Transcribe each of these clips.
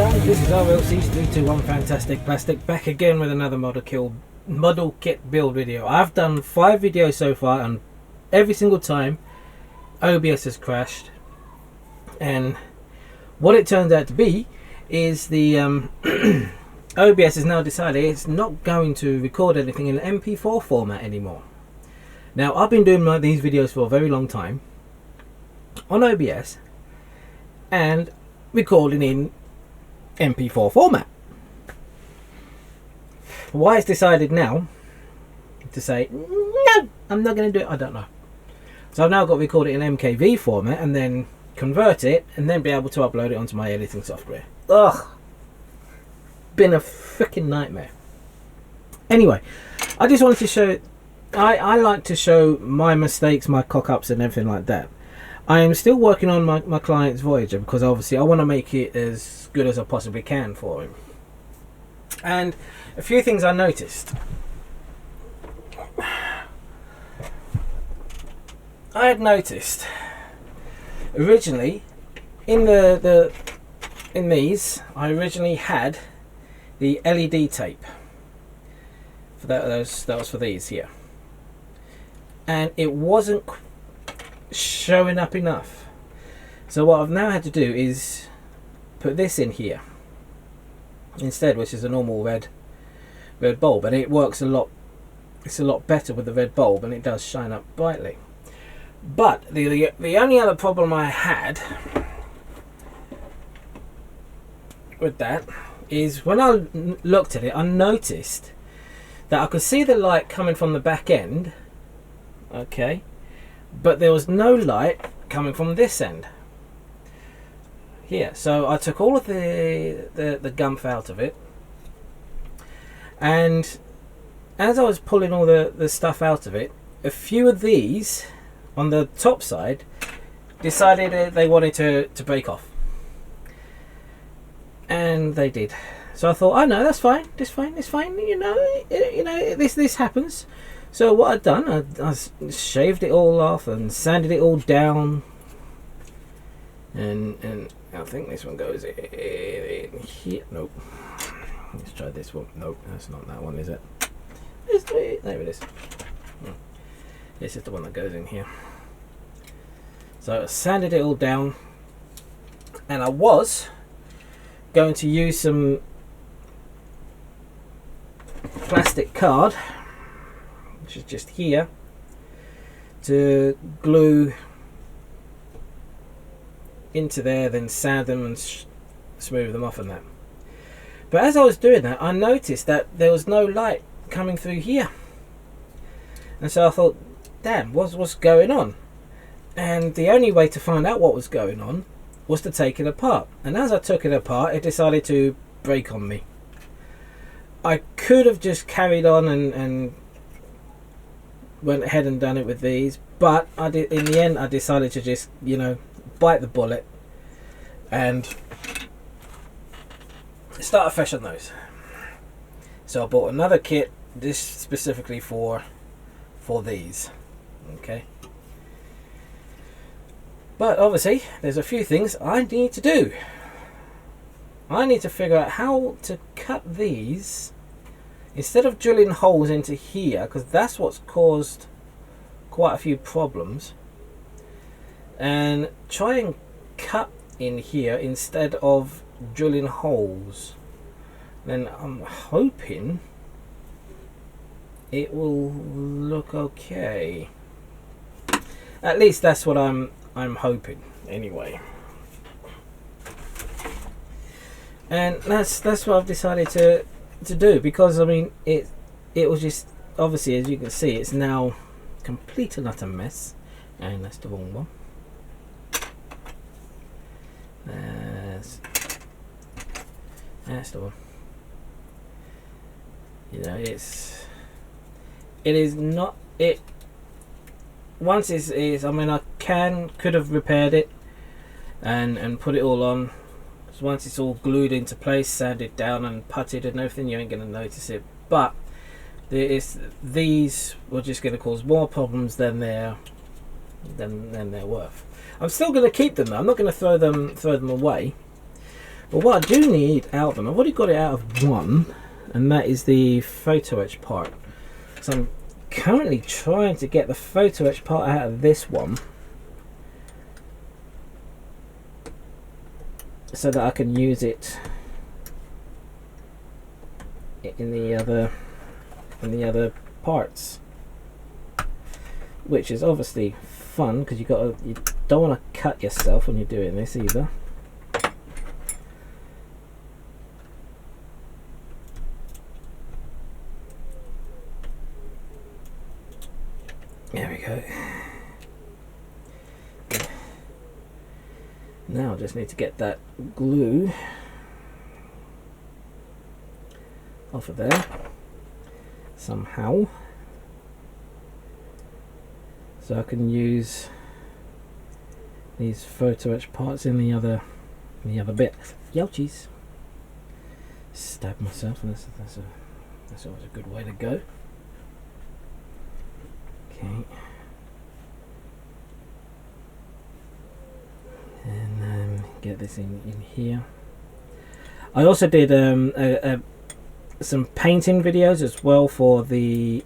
guys, this is RLC321 Fantastic Plastic, back again with another model kit build video. I've done 5 videos so far, and every single time OBS has crashed, and what it turns out to be is the OBS has now decided it's not going to record anything in an MP4 format anymore. Now, I've been doing these videos for a very long time on OBS and recording in MP4 format. Why it's decided now to say no, I'm not going to do it, I don't know. So I've now got to record it in MKV format and then convert it and then be able to upload it onto my editing software. Ugh, been a freaking nightmare. Anyway, I just wanted to show, I like to show my mistakes, my cock-ups and everything like that. I am still working on my client's Voyager because obviously I want to make it as good as I possibly can for him. And a few things I noticed. I had noticed originally in in these I originally had the LED tape for that was for these here, and it wasn't showing up enough. So what I've now had to do is put this in here instead, which is a normal red bulb, and it works a lot. It's a lot better with the red bulb, and it does shine up brightly. But the only other problem I had with that is when I looked at it, I noticed that I could see the light coming from the back end, okay, but there was no light coming from this end here. So I took all of the gumph out of it, and as I was pulling all the stuff out of it, a few of these on the top side decided they wanted to break off, and they did. So I thought, oh no, that's fine, it's fine, you know, this happens. So what I'd done, I shaved it all off and sanded it all down, and I think this one goes in here. Nope. Let's try this one. Nope, that's not that one, is it? There it is. This is the one that goes in here. So I sanded it all down, and I was going to use some plastic card, which is just here, to glue into there, then sand them and smooth them off and that. But as I was doing that, I noticed that there was no light coming through here, and so I thought, damn, what's going on? And the only way to find out what was going on was to take it apart. And as I took it apart, it decided to break on me. I could have just carried on and went ahead and done it with these, but I did. In the end, I decided to just, you know, bite the bullet and start afresh on those. So I bought another kit, this specifically for these. Okay. But obviously, there's a few things I need to do. I need to figure out how to cut these instead of drilling holes into here, because that's what's caused quite a few problems, and try and cut in here instead of drilling holes. Then I'm hoping it will look okay. At least that's what I'm hoping anyway. And that's what I've decided to do, because I mean it was just, obviously, as you can see, it's now complete and utter mess. And that's the wrong one. That's the one. You know, it is not it. Once is I mean, I could have repaired it and put it all on. So once it's all glued into place, sanded down and putted and everything, you ain't gonna notice it. But these were just gonna cause more problems than they're worth. I'm still gonna keep them though. I'm not gonna throw them away. But what I do need out of them, I've already got it out of one, and that is the photo etch part. So I'm currently trying to get the photo etch part out of this one, so that I can use it in the other parts, which is obviously fun because you don't want to cut yourself when you're doing this either. There we go. Now I just need to get that glue off of there somehow, so I can use these photo etch parts in the other bit. Youchies! Stab myself, and that's always a good way to go. Okay. And get this in here. I also did some painting videos as well for the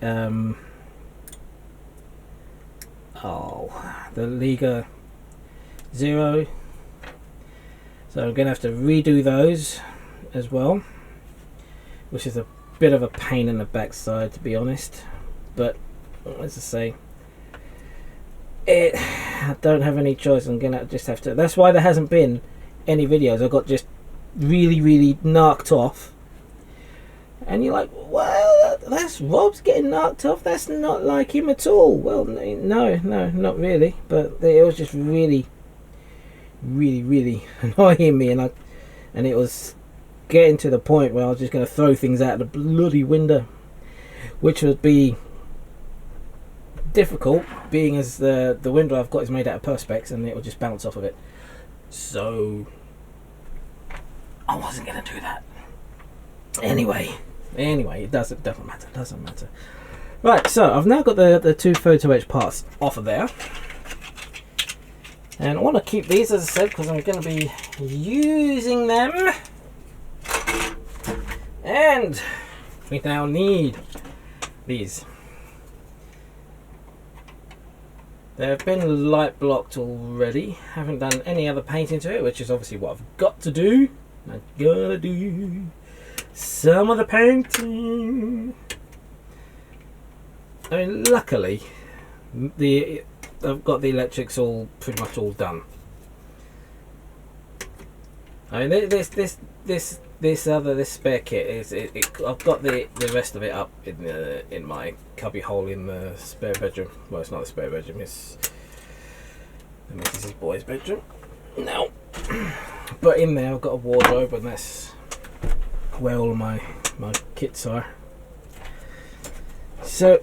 the Liga Zero, so I'm gonna have to redo those as well, which is a bit of a pain in the backside, to be honest, but as I say, I don't have any choice. I'm gonna just have to. That's why there hasn't been any videos. I got just really knocked off. And you're like, well, that's Rob's getting knocked off. That's not like him at all. Well, no, not really. But it was just really annoying me, and it was getting to the point where I was just going to throw things out the bloody window, which would be difficult, being as the window I've got is made out of perspex, and it will just bounce off of it. So I wasn't going to do that. Anyway, it doesn't matter. Right, so I've now got the two photo etch parts off of there, and I want to keep these, as I said, because I'm going to be using them, and we now need these. They've been light blocked already. Haven't done any other painting to it, which is obviously what I've got to do. I gotta do some of the painting. I mean, luckily, I've got the electrics all pretty much all done. I mean, this spare kit is I've got the rest of it up in my cubby hole in the spare bedroom. Well, it's not the spare bedroom, it's the Mrs. Boy's bedroom now. But in there I've got a wardrobe, and that's where all my kits are. So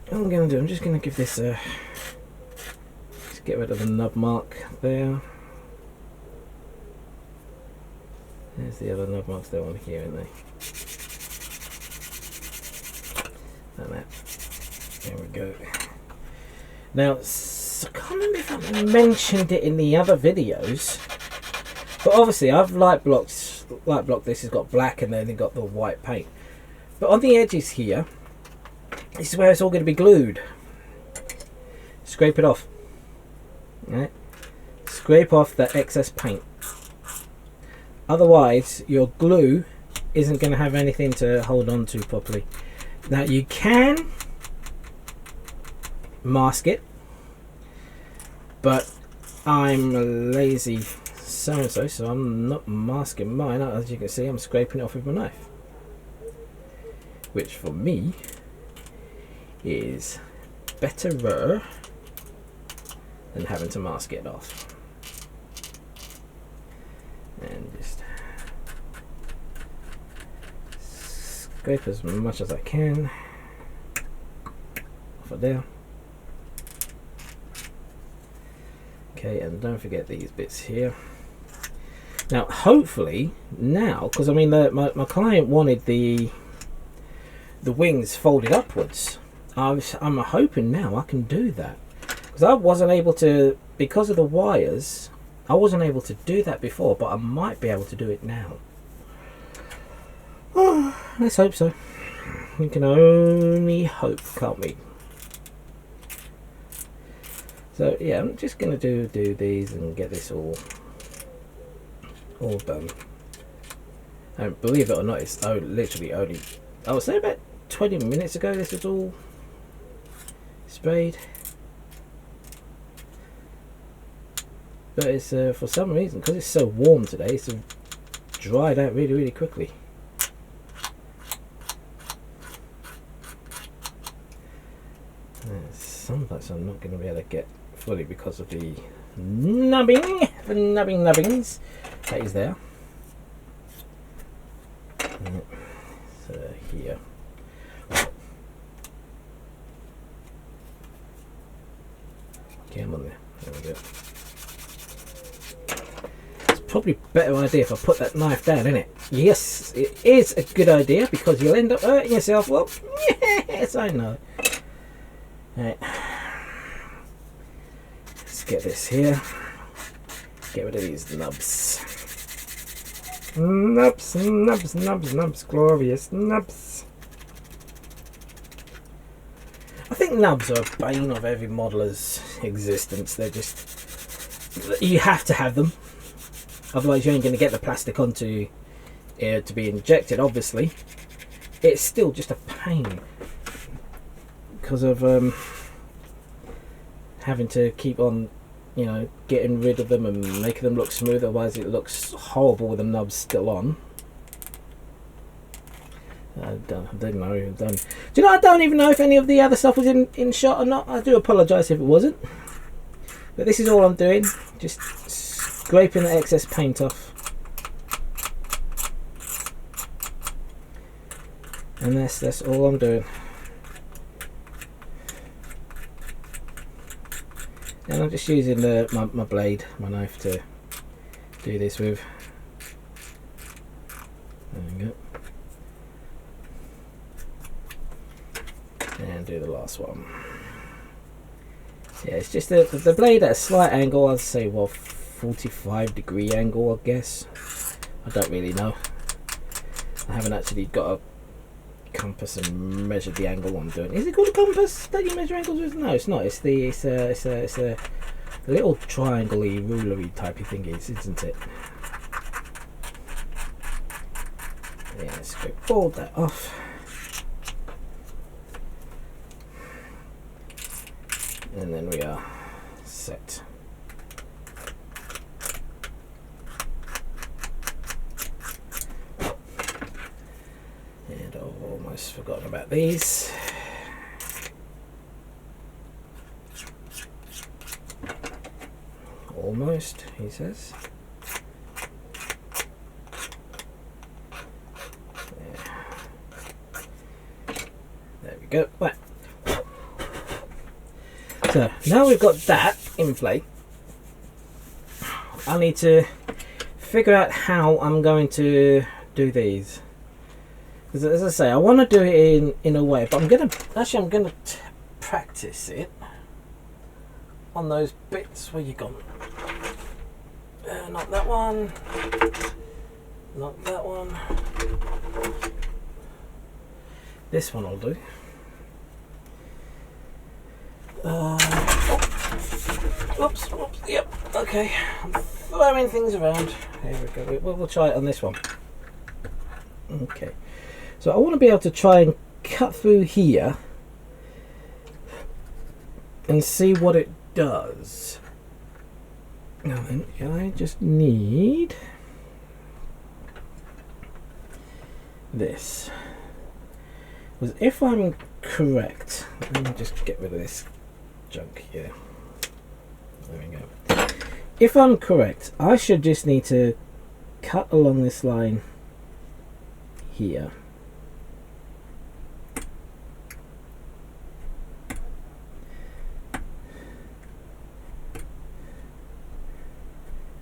what I'm going to do, I'm just going to give this a, just get rid of the nub mark there. There's the other nub marks there on here, aren't they? And that. There we go. Now, I can't remember if I mentioned it in the other videos, but obviously I've light blocked this. It's got black and then it got the white paint. But on the edges here, this is where it's all going to be glued. Scrape it off. Right? Scrape off the excess paint. Otherwise, your glue isn't going to have anything to hold on to properly. Now, you can mask it, but I'm a lazy so-and-so, so I'm not masking mine. As you can see, I'm scraping it off with my knife, which for me is better than having to mask it off. And just scrape as much as I can off of there. Okay, and don't forget these bits here. Now, hopefully now, because I mean, my client wanted the wings folded upwards. I'm hoping now I can do that, because I wasn't able to, because of the wires. I wasn't able to do that before, but I might be able to do it now. Oh, let's hope so. We can only hope, can't we? So yeah, I'm just gonna do these and get this all done. And believe it or not, it's literally only, I would say about 20 minutes ago this was all sprayed. But it's for some reason, because it's so warm today, it's dried out really quickly. Some parts I'm not going to be able to get fully because of the nubbings that is there. So here. Okay, I'm on there. There we go. It's probably a better idea if I put that knife down, isn't it? Yes, it is a good idea because you'll end up hurting yourself. Well, yes, I know. Right. Let's get this here. Get rid of these nubs. Nubs, glorious nubs. I think nubs are a bane of every modeller's existence. They're just, you have to have them, otherwise you ain't going to get the plastic onto to be injected. Obviously, it's still just a pain because of having to keep on, you know, getting rid of them and making them look smooth. Otherwise, it looks horrible with the nubs still on. I don't know. Do you know? I don't even know if any of the other stuff was in shot or not. I do apologise if it wasn't. But this is all I'm doing. Just scraping the excess paint off. And that's all I'm doing. And I'm just using my blade, my knife, to do this with. There we go. And do the last one. Yeah, it's just the blade at a slight angle. I'd say, well, 45-degree angle, I guess. I don't really know. I haven't actually got a compass and measured the angle I'm doing. Is it called a compass that you measure angles with? No, it's not. It's a little triangle-y, ruler-y type of thing, isn't it? Yeah, let's go fold that off. And then we are set. And I've almost forgotten about these. Almost, he says. There we go. Right. So now we've got that in play, I need to figure out how I'm going to do these. Because as I say, I want to do it in a way, but I'm gonna practice it on those bits where you gone. Not that one. Not that one. This one will do. Oops, yep, okay. I'm throwing things around. Here we go. We'll try it on this one. Okay. So I want to be able to try and cut through here and see what it does. Now then, I just need this. Because if I'm correct, let me just get rid of this junk here. There we go. If I'm correct, I should just need to cut along this line here.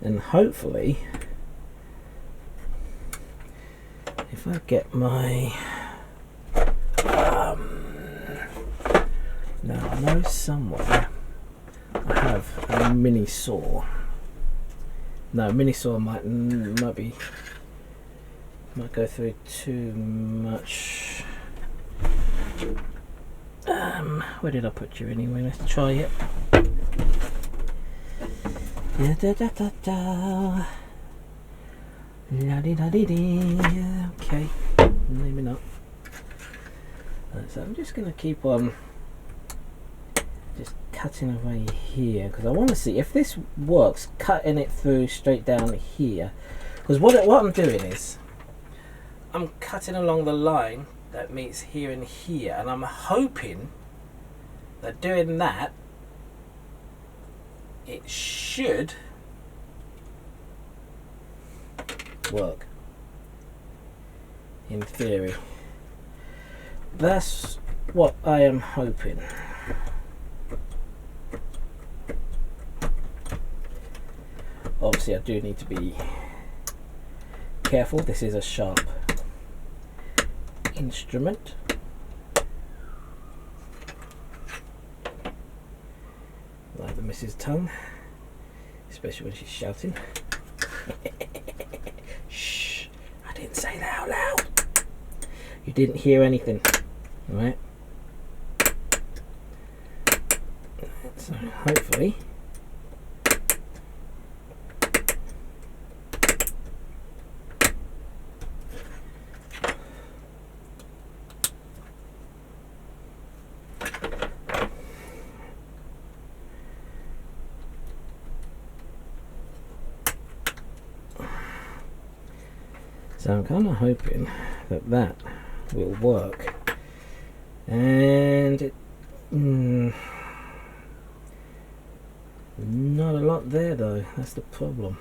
And hopefully, if I get my now I know somewhere I have a mini saw No, mini saw might go through too much. Where did I put you anyway? Let's try it. Da da da da da. La di da di di. Okay, maybe not. So I'm just gonna keep on just cutting away here because I want to see if this works. Cutting it through straight down here, because what I'm doing is I'm cutting along the line that meets here and here, and I'm hoping that doing that it should work. In theory, that's what I am hoping. Obviously I do need to be careful. This is a sharp instrument. Like the missus' tongue, especially when she's shouting. Shh, I didn't say that out loud. You didn't hear anything, right? So hopefully so I'm kind of hoping that that will work, and it, not a lot there though. That's the problem.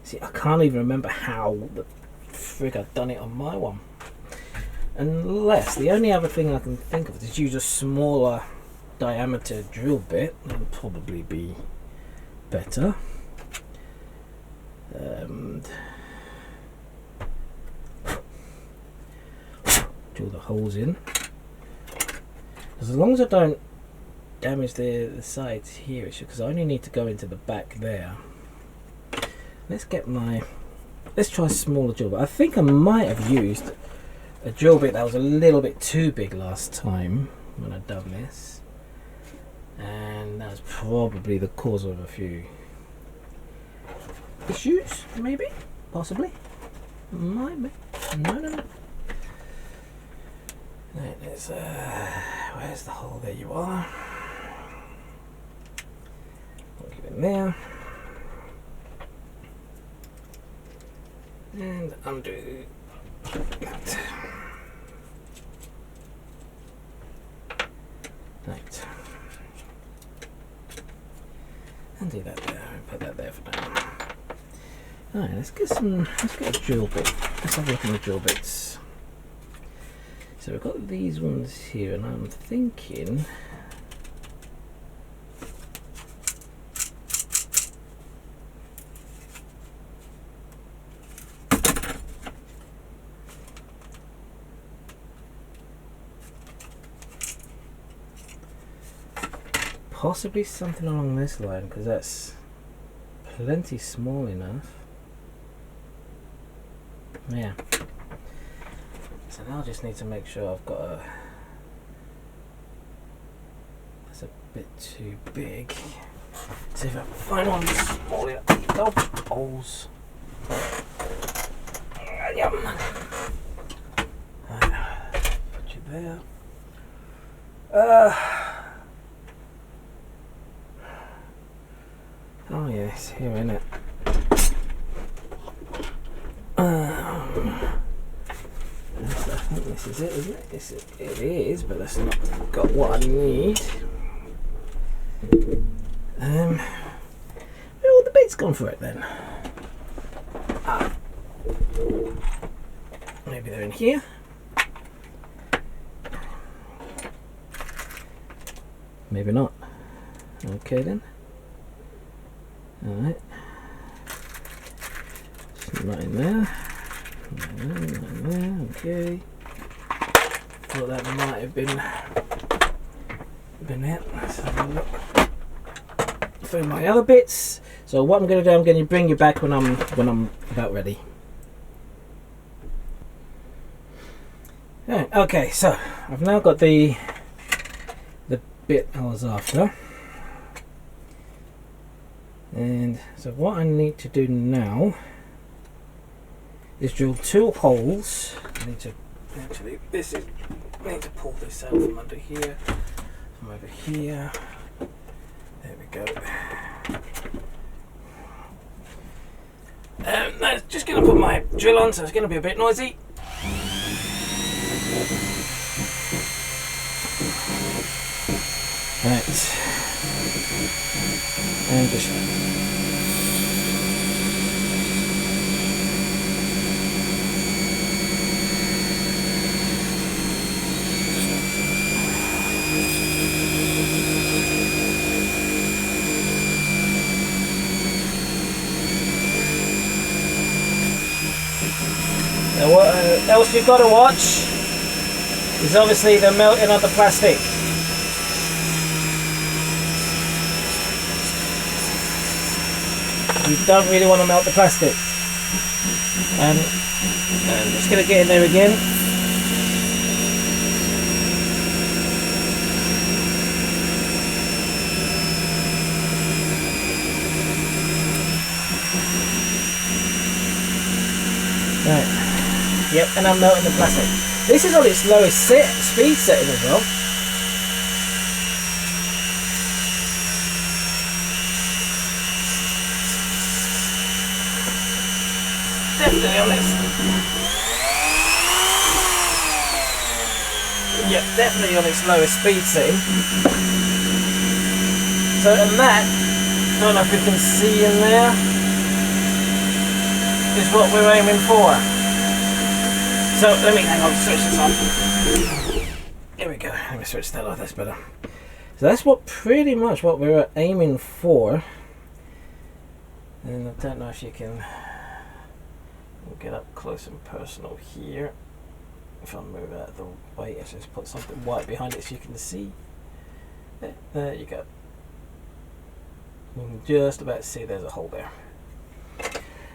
See, I can't even remember how the frig I've done it on my one, unless the only other thing I can think of is use a smaller diameter drill bit. That would probably be better. Drill the holes in, as long as I don't damage the sides here, because I only need to go into the back there. Let's try a smaller drill bit. I think I might have used a drill bit that was a little bit too big last time when I'd done this, and that was probably the cause of a few issues, maybe, possibly, might be. No. Right, where's the hole? There you are. I'll get in there. And undo that. Right. And do that there. Put that there for now. Alright, let's get a drill bit. Let's have a look at the drill bits. So we've got these ones here, and I'm thinking possibly something along this line, because that's plenty small enough. Yeah. So now I just need to make sure I've got that's a bit too big. See if I can find one small enough. Oh, holes. Yep. Put you there. Oh yes, here in it. I think this is it, isn't it? It is, but that's not got what I need. Where all the bits gone for it then? Maybe they're in here. Maybe not. Okay then. Alright. Not in there. Not in there. Okay. Thought that might have been it. Let's have a look through my other bits. So what I'm going to do, I'm going to bring you back when I'm about ready. Right, okay, so I've now got the bit I was after, and so what I need to do now is drill 2 holes. I need to actually I need to pull this out from under here, from over here. There we go. I'm just going to put my drill on, so it's going to be a bit noisy. Right, and just now what else you've got to watch is obviously the melting of the plastic. You don't really want to melt the plastic. And I'm just going to get in there again. Right. Yep, and I'm melting the plastic. This is on its lowest speed setting as well. Definitely on its, yep, definitely on its lowest speed setting. So, and that, I don't know if you can see in there, is what we're aiming for. So let me hang on, switch this on. Here we go. Let me switch that off. That's better. So that's pretty much what we're aiming for. And I don't know if you can. We'll get up close and personal here. If I move out of the way, actually just put something white behind it so you can see. There you go. You can just about see there's a hole there.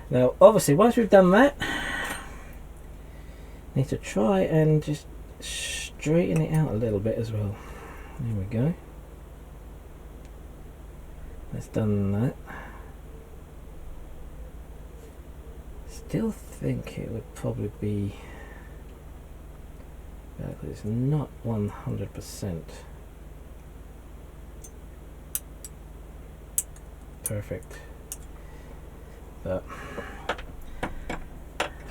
Now, obviously, once we've done that, need to try and just straighten it out a little bit as well. There we go. That's done that. Still think it would probably be better because it's not 100% perfect, but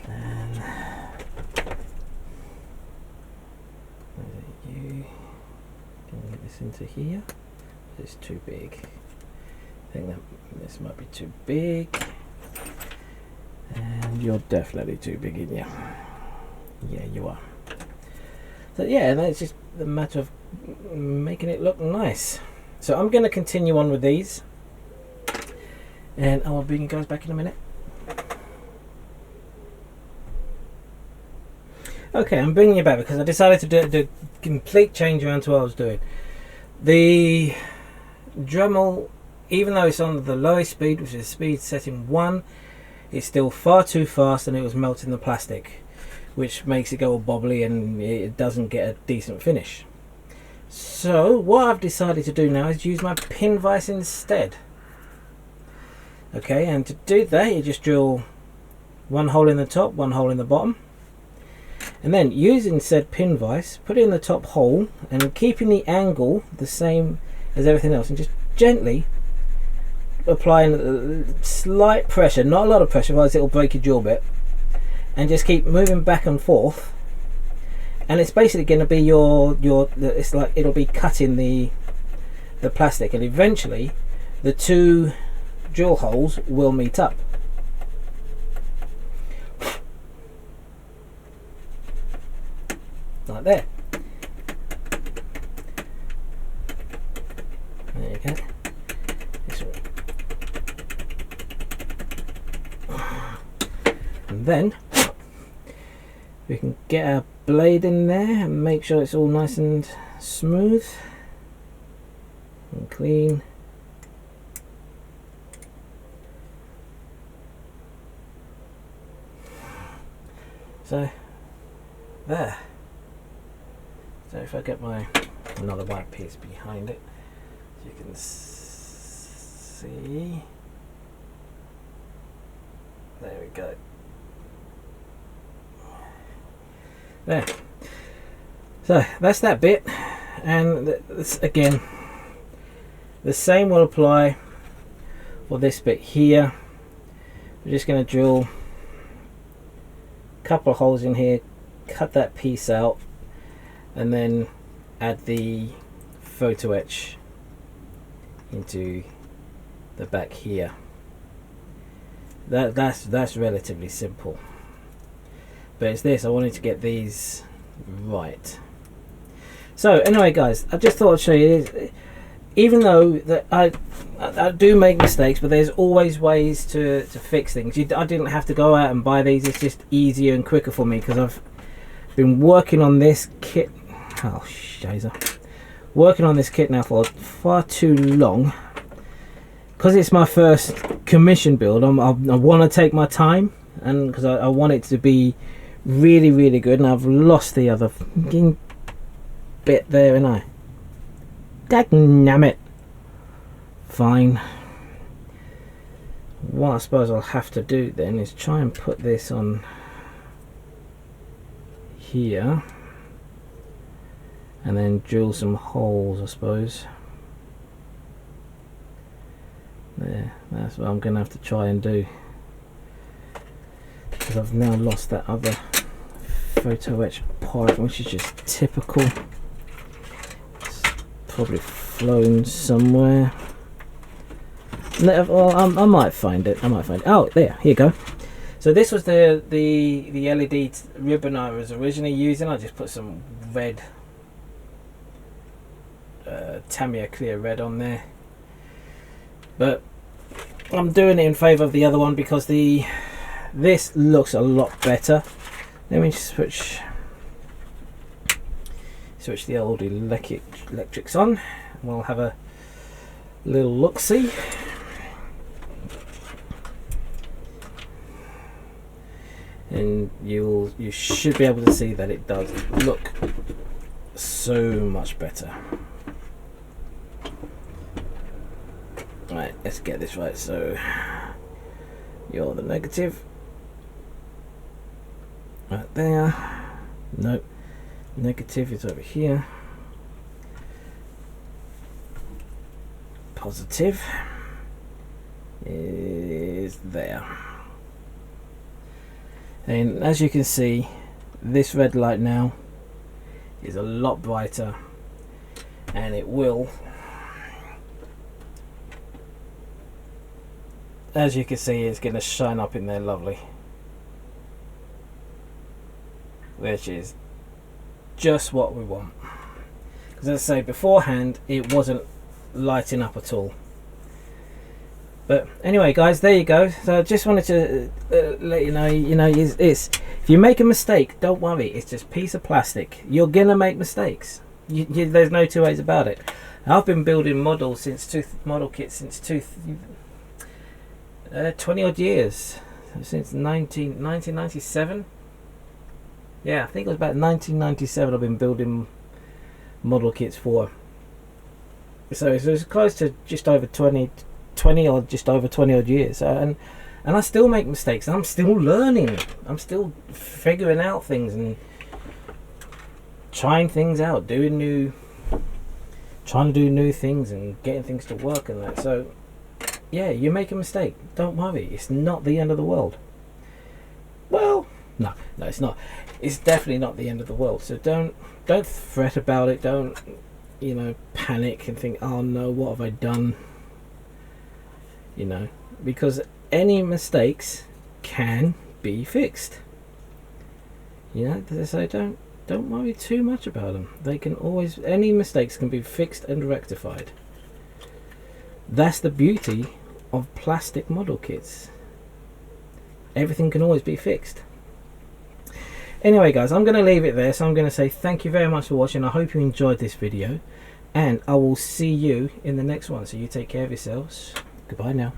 and you can get this into here. It's too big. I think that this might be too big. And you're definitely too big in you. Yeah, you are. So yeah, and it's just a matter of making it look nice. So I'm going to continue on with these, and I'll bring you guys back in a minute. Okay, I'm bringing you back because I decided to do the complete change around to what I was doing. The Dremel, even though it's on the lowest speed, which is speed setting 1, it's still far too fast and it was melting the plastic, which makes it go all bobbly and it doesn't get a decent finish. So what I've decided to do now is use my pin vise instead. Okay, and to do that you just drill 1 hole in the top, 1 hole in the bottom, and then using said pin vise, put it in the top hole and keeping the angle the same as everything else, and just gently applying slight pressure, not a lot of pressure, otherwise it'll break your drill bit, and just keep moving back and forth, and it's basically going to be it's like it'll be cutting the plastic, and eventually the 2 drill holes will meet up. Like there. There you go. And then we can get our blade in there and make sure it's all nice and smooth and clean. So there. So if I get my another white piece behind it, you can see. There we go. There. So that's that bit, and this, again, the same will apply for this bit here. We're just going to drill a couple of holes in here, cut that piece out, and then add the photo etch into the back here. That's relatively simple, but it's this, I wanted to get these right. So anyway guys, I just thought I'd show you this. Even though that I do make mistakes, but there's always ways to fix things. I didn't have to go out and buy these. It's just easier and quicker for me because I've been working on this kit. Oh, shazer. Working on this kit now for far too long. Because it's my first commission build, I want to take my time, and because I want it to be really, really good. And I've lost the other bit there, and I. Dagnammit. Fine. What I suppose I'll have to do then is try and put this on here, and then drill some holes, I suppose. There, that's what I'm going to have to try and do, because I've now lost that other photo etch part, which is just typical. It's probably flown somewhere. No, well, I might find it. Oh, there, here you go. So this was the LED ribbon I was originally using. I just put some red Tamiya clear red on there, but I'm doing it in favour of the other one because this looks a lot better. Let me switch the old electrics on. We'll have a little look-see. And you should be able to see that it does look so much better. Right, let's get this right. So you're the negative right there. Nope, negative is over here. Positive is there. And as you can see, this red light now is a lot brighter, and it will, as you can see, it's going to shine up in there lovely, which is just what we want. Because as I say, beforehand it wasn't lighting up at all. But anyway guys, there you go. So I just wanted to let you know, it's if you make a mistake, don't worry, it's just a piece of plastic. You're gonna make mistakes. There's no two ways about it. I've been building model kits since 20 odd years, since 1997. Yeah, I think it was about 1997 I've been building model kits for. So it's close to just over 20 or just over 20 odd years, and I still make mistakes. I'm still learning. I'm still figuring out things and trying things out, trying to do new things and getting things to work and that. So yeah, you make a mistake, don't worry, it's not the end of the world. Well, no, it's not. It's definitely not the end of the world. So don't fret about it. Don't panic and think, oh no, what have I done? Because any mistakes can be fixed. So don't worry too much about them. They can always, any mistakes can be fixed and rectified. That's the beauty of plastic model kits. Everything can always be fixed. Anyway guys, I'm going to leave it there. So I'm going to say thank you very much for watching. I hope you enjoyed this video, and I will see you in the next one. So you take care of yourselves. Goodbye now.